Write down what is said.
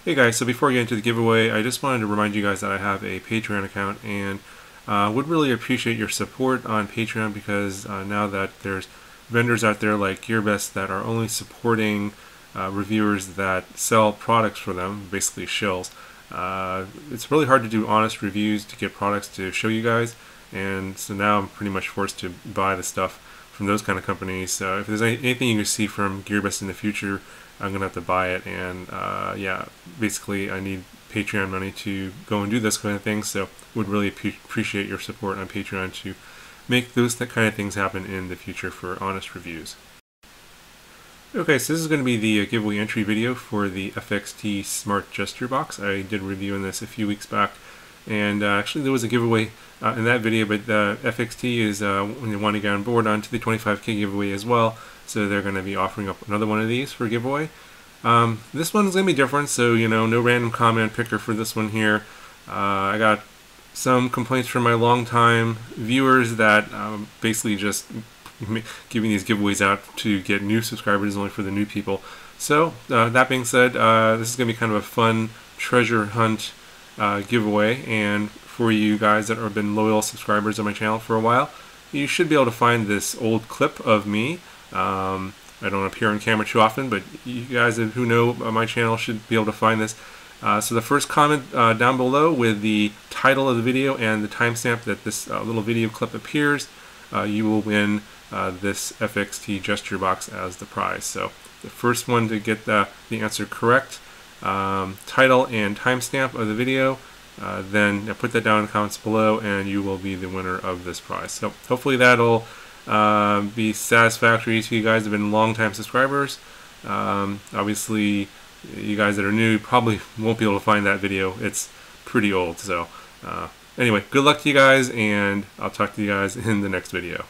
Hey guys, so before we get into the giveaway, I just wanted to remind you guys that I have a Patreon account and would really appreciate your support on Patreon because now that there's vendors out there like GearBest that are only supporting reviewers that sell products for them, basically shills, it's really hard to do honest reviews to get products to show you guys, and so now I'm pretty much forced to buy the stuff from those kind of companies. So if there's anything you can see from GearBest in the future, I'm gonna have to buy it, and yeah, basically I need Patreon money to go and do this kind of thing, so would really appreciate your support on Patreon to make those kind of things happen in the future for honest reviews. Okay, so this is going to be the giveaway entry video for the FXT Smart Gesture Box. I did a review on this a few weeks back, and actually there was a giveaway in that video, but FXT is when you want to get on board onto the 25K giveaway as well, so they're going to be offering up another one of these for giveaway. This one's going to be different, so no random comment picker for this one here. I got some complaints from my longtime viewers that basically just giving these giveaways out to get new subscribers only for the new people. So that being said, this is going to be kind of a fun treasure hunt giveaway, and for you guys that have been loyal subscribers on my channel for a while, you should be able to find this old clip of me. I don't appear on camera too often, but you guys who know my channel should be able to find this. So the first comment down below with the title of the video and the timestamp that this little video clip appears, you will win this FXT gesture box as the prize. So the first one to get the answer correct, title and timestamp of the video, then put that down in the comments below and you will be the winner of this prize. So hopefully that'll be satisfactory to you guys that have been long-time subscribers. Obviously you guys that are new probably won't be able to find that video. It's pretty old. So anyway, good luck to you guys, and I'll talk to you guys in the next video.